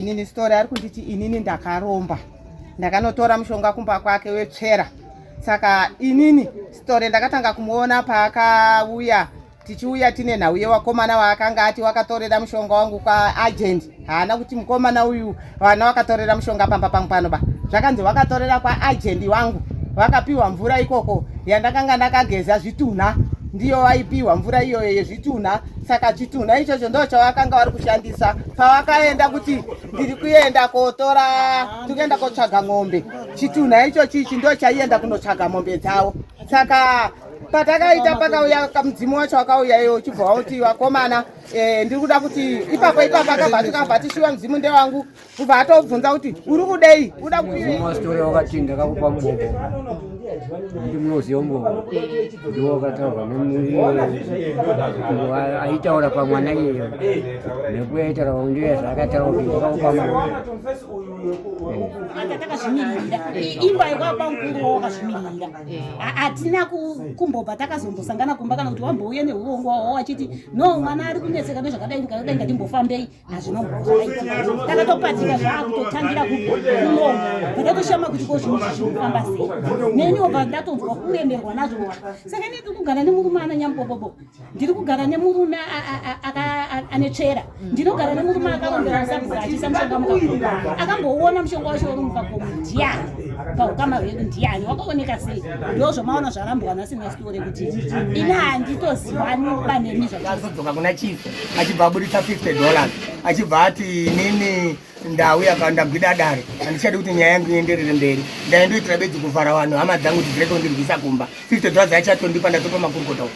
Inini story ari kunditi inini ndakaromba. Ndakanotora mushonga kumba kwake wetsvera. Saka inini story ndakatanga kumuona paakauya tichiuya tine nauye wakomana waakanga ati wakatorera mushonga wangu kwa agent. Haana kuti mukomana uyu wana wakatorera mushonga pamba pangu panoba. Zvakanzi wakatorera kwa agent wangu. Wakapiwa mvura ikoko yandakanga ndakageza zvituna. Ndiyo waipiwa mvura iyo yezvituna. Saka chituna ichocho ndo chavakanga vari kushandisa pavakaenda kuti ndiri kuenda kotora tikuenda kotsvaga ng'ombe. Chituna icho chichi ndo chaienda kunotsvaga mombe dzavo. Saka patakaita pakauya kamudzimu wacho wakauya iyo uchibva wauti wakomana ndiri kuda kuti ipapo akabva tikabvatishiwa mudzimu ndewangu kubva atobvunza kuti uri kudei uda kumastori wakati ndakakupa mubobo ndi munoziva mubobo ndiwo wakataurwa aitaura pamwana iyeyo nekuyaitaura ndiye zvakataura ndakakupa takazvimirira imba ikwapa mukuru wakazvimirira hatina kumbobva takazombosangana kumba kana kuti wambouya neurongwa wao wachiti no mwana ari kunetseka nezvakadai ndikadai ngatimbofambei hazvinombozvaitika takatopatika zvaakutotangira kunomo ndakatoshama kuti ko zvinhu zvirikufamba sei neniwo bva ndatonzwa kuremerwa nazvo saka ndiri kugara nemurume ananyambobobo ndiri kugara nemurume ane tsvera ndinogara nemurume akarombera musabhuka achiisa mushonga mukakuruka akamboona mushonga wacho uri mukakomo ndiani paukama hwedu ndiani wakaoneka sei ndozvomaona zvarambwa nasina story kuti ina handitozivani baneni zvakazodzoka kuna chief achibva aburitsa $50 achibva ati nini ndauya ndagwida dare handichadi kuti nyaya yangu ienderere mberi ndaindoitira bedzi kuvhara vanhu hama dzangu kuti dzireke kundirwisa kumba $50 achatondipa ndatopa makurukota uku.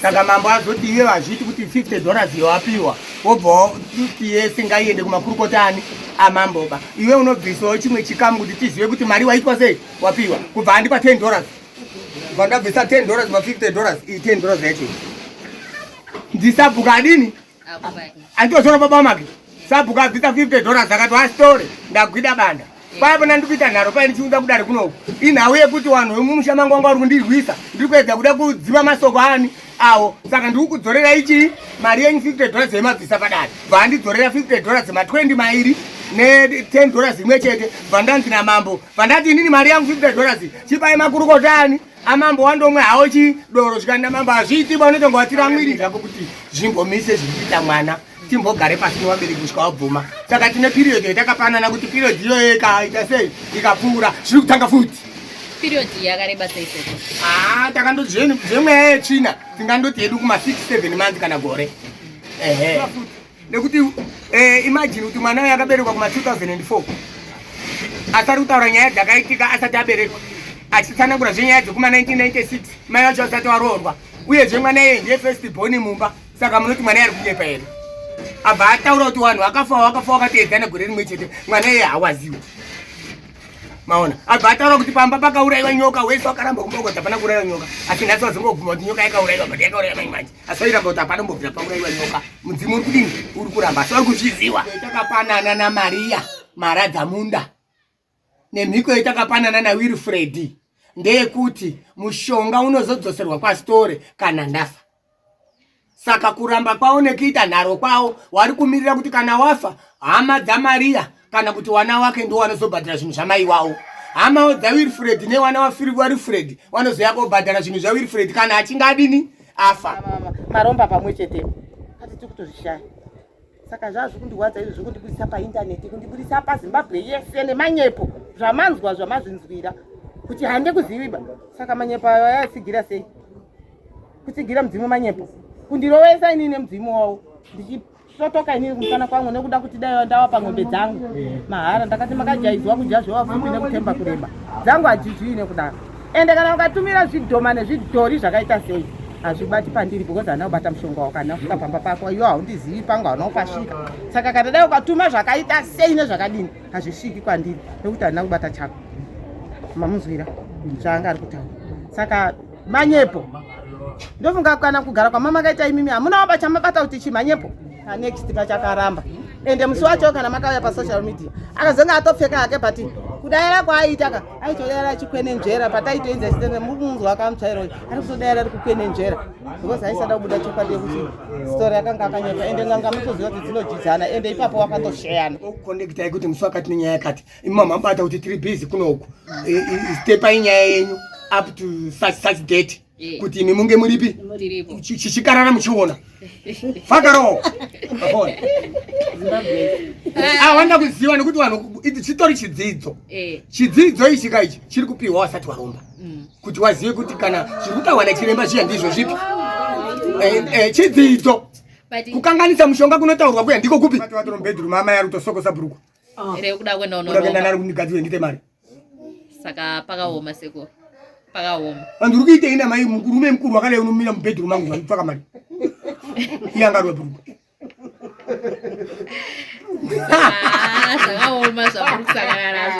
Saka mambo azoti iwe hazviti kuti $50 iyo wapiwa wobva kuti yese ngaiende kumakurukotani amamboba iwe unobvisawo chimwe chikamu kuti tizive kuti mari waitwa sei wapiwa kubva andipa $10 vandabvisa $10 ma$50 $10 yacho ndisabhuka adini anditozora baba wamake sabhuka abvisa $50 akati wasitore ndagwida banda paipona ndikuita nharo pai ndichiunza kudare kunoku inhau yekuti vanhu vemumusha mangu vanga vari kundirwisa ndiri kuedza kuda kudziva masoko ani awo saka ndiri kudzorera ichi mari yenyu $50 yemabvisa padare bva andidzorera $50 ma20 mairi ne$10 imwe chete bva ndanzi namambo bva ndati inini mari yangu $50 chipai makurukotani amambo wandomwe hawo chidoro chikanda mambo hazviiti banotonga watira zvako kuti zvimbomise zvirikuita mwana timbogare pasi newabereki kusvika wabvuma saka tine period yatakapanana kuti period iyo ikaita sei ikapfuura zviri kutanga futi period yakareba sei soko takandoti zvemweya yetsvina tingandoti yedu kuma6-7 months kana gore nekuti imagine kuti mwana uyo akaberekwa kuma2004 asari kutaura nyaya dzakaitika asati aberekwa achitsanangura zvenyaya dzekuma1996 mai vacho asati varoorwa uyezve mwana iye ndiye first born mumba saka munoti mwana ari kunyepa here abva ataura kuti vanhu vakafa vakateedzana gore rimwe chete mwana iye hawaziwa maona abva ataura kuti pamba pakaurayiwa nyoka wese wakaramba kumboko kuti hapana kuurayiwa nyoka asi nhasi wazongoguma kuti nyoka yakaurayiwa but yakaurayiwa manje asi vairamba kuti hapana mbobvira paurayiwa nyoka mudzimu uri kudini uri kuramba asi vari kuzviziva takapanana namariya maradzamunda nemhiko yetakapanana naWilfred ndeyekuti mushonga unozodzoserwa kwastore kana ndafa. Saka kuramba kwavo nekuita nharo kwavo wari kumirira kuti kana wafa hama dzaMariya kana kuti wana wake ndo wanozobhadhara zvinhu zvamai wavo. Hama dzaWilfred newana waWilfred wanozoya kobhadhara zvinhu zvaWilfred kana achinge adini afa. Maromba pamwe chete kati tikutozvishaya. Saka zvazvo kundiwadza izvo zvokundibudisa paindaneti kundibudisa paZimbabwe yese nemanyepo zvamanzwa zvamazvinzwira kuti hande kuziviba. Saka manyepo ayo ayasigira sei kutsigira mudzimu manyepo kundirovesa inini nemudzimu wavo ndichisotoka inini kumusana kwangu nekuda kuti dai ndawa pang'ombe dzangu mahara ndakati makajaizwa kudya zvewafupi nekutemba kureba dzangu hadzizvii nekudaro ende kana ukatumira zvidhoma nezvidhori zvakaita sei hazvibati pandiri because hana kubata mushonga wako kana kusvika pamba pako iwo haundizivi pangu hana kupasvika. Saka kana dai ukatuma zvakaita sei nezvakadini hazvisviki kwandiri nekuti hana kubata chako mamuzwira zvaanga ari kutaura. Saka manyepo ndofunga kana kugara kwamama kaita imimi hamunawo pachamabata kuti chimanyepo next pachakaramba ende musi wacho kana makauya pasocial media akazonga atopfeka hake pati kudaira kwaaitaka aitodaira chikwenenjera pataitoenza chitenda mumunzwa akamutsvaira uyu ari kutodaira ari kukwenenjera because aisada kubuda chokwadi yekuti stori yakanga akanyepa ende nganga mutoziva kuti dzinojidzana ende ipapo wakatosheyana okukonektai kuti musi wakati nenyaya yakati imamambata kuti tiri busy kunoku stepai nyaya yenyu up to such date kuti imi munge muripi chichikarara muchiona fakarawo awanda kuziva nekuti vanhu chitori chidzidzo chidzidzo ichi kaichi chiri kupiwa wasati waromba kuti wazive kuti kana zviri kutawana chiremba chiya ndizvo zvipi chidzidzo kukanganisa mushonga kunotaurwa kuya ndiko kupi watori mubedroom amai ari kutosokosa bhuruku kuda kwenda kuenda nari kundigadzire ndite mari saka pakaoma seko pakaoma vanhu uri kuitei namai murume mukuru wakadai unomira mubedroom mangu vanitsvaka mari iyangarwe bhuruku zvakaoma zvauri kusangana nazvo